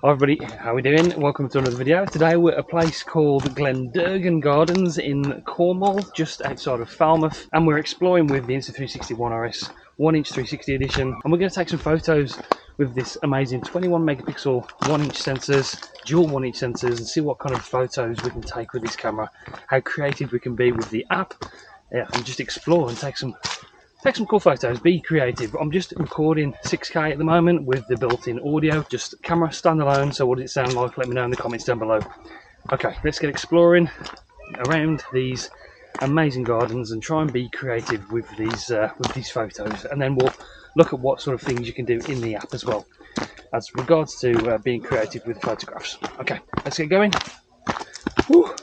Hi everybody, how are we doing? Welcome to another video. Today we're at a place called Glendurgan Gardens in Cornwall, just outside of Falmouth, and we're exploring with the Insta360 One RS 1-inch 360 edition, and we're going to take some photos with this amazing 21 megapixel 1-inch sensors, dual 1-inch sensors, and see what kind of photos we can take with this camera, how creative we can be with the app, and just explore and take some cool photos, be creative. I'm just recording 6K at the moment with the built-in audio, just camera standalone. So what does it sound like? Let me know in the comments down below. Okay, let's get exploring around these amazing gardens and try and be creative with these photos, and then we'll look at what sort of things you can do in the app as well as regards to being creative with photographs. Okay, let's get going. Woo.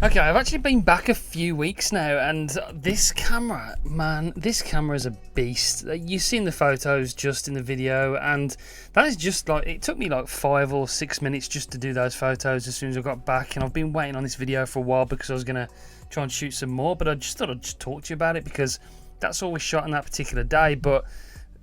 Okay, I've actually been back a few weeks now, and this camera, man, this camera is a beast. You've seen the photos just in the video, and that is just like, it took me like 5 or 6 minutes just to do those photos as soon as I got back, and I've been waiting on this video for a while because I was going to try and shoot some more, but I just thought I'd just talk to you about it because that's all we shot on that particular day. But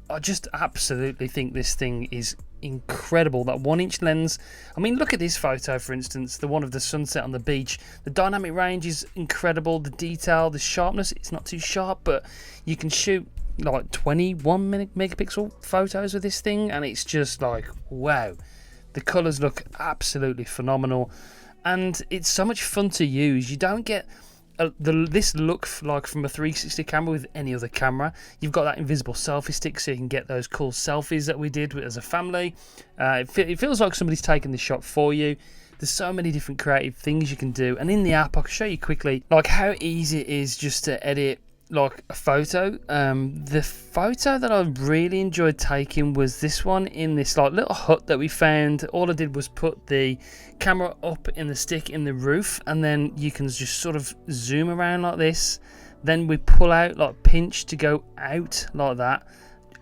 I just absolutely think this thing is incredible. That 1-inch lens, I mean, look at this photo, for instance, the one of the sunset on the beach. The dynamic range is incredible, the detail, the sharpness, it's not too sharp, but you can shoot like 21 megapixel photos with this thing, and it's just like, wow. The colors look absolutely phenomenal, and it's so much fun to use. You don't get this look like from a 360 camera with any other camera. You've got that invisible selfie stick, so you can get those cool selfies that we did as a family. It feels like somebody's taking the shot for you. There's so many different creative things you can do, and in the app I can show you quickly like how easy it is just to edit like a photo. The photo that I really enjoyed taking was this one in this like little hut that we found. All I did was put the camera up in the stick in the roof, and then you can just sort of zoom around like this. Then we pull out, like pinch to go out like that,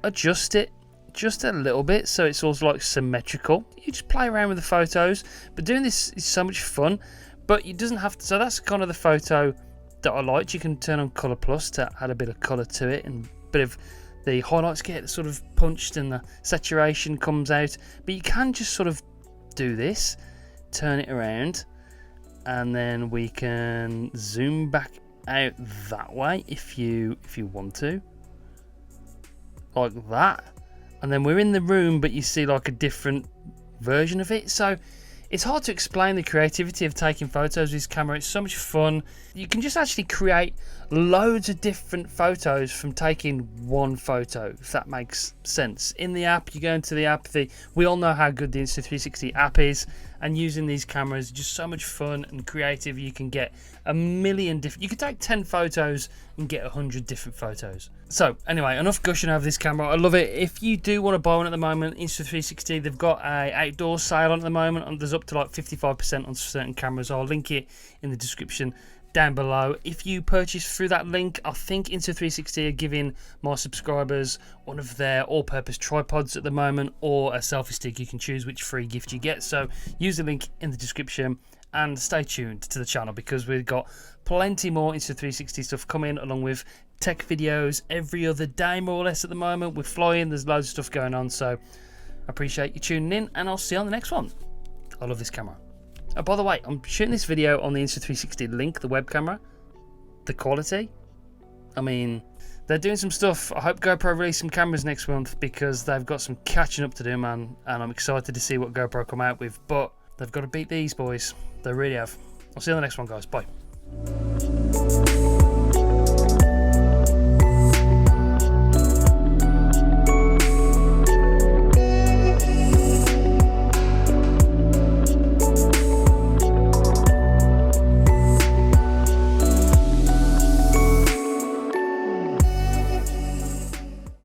adjust it just a little bit so it's also like symmetrical. You just play around with the photos, but doing this is so much fun. But it doesn't have to, so that's kind of the photo that I liked. You can turn on Colour Plus to add a bit of colour to it, and a bit of the highlights get sort of punched and the saturation comes out. But you can just sort of do this, turn it around, and then we can zoom back out that way if you want to, like that. And then we're in the room, but you see like a different version of it. So it's hard to explain the creativity of taking photos with this camera. It's so much fun. You can just actually create loads of different photos from taking one photo, if that makes sense. In the app, you go into the app, we all know how good the Insta360 app is, and using these cameras is just so much fun and creative. You can get a million different, you can take 10 photos and get 100 different photos. So anyway, enough gushing over this camera. I love it. If you do want to buy one at the moment, Insta360, they've got a outdoor sale on at the moment, and there's up to like 55% on certain cameras. I'll link it in the description down below. If you purchase through that link, I think Insta360 are giving my subscribers one of their all-purpose tripods at the moment, or a selfie stick. You can choose which free gift you get. So use the link in the description and stay tuned to the channel, because we've got plenty more Insta360 stuff coming, along with tech videos every other day more or less at the moment. We're flying, there's loads of stuff going on, so I appreciate you tuning in, and I'll see you on the next one. I love this camera. Oh, by the way, I'm shooting this video on the Insta360 Link, the web camera. The quality, I mean, they're doing some stuff. I hope GoPro release some cameras next month, because they've got some catching up to do, man, and I'm excited to see what GoPro come out with. But they've got to beat these boys. They really have. I'll see you on the next one, guys. Bye.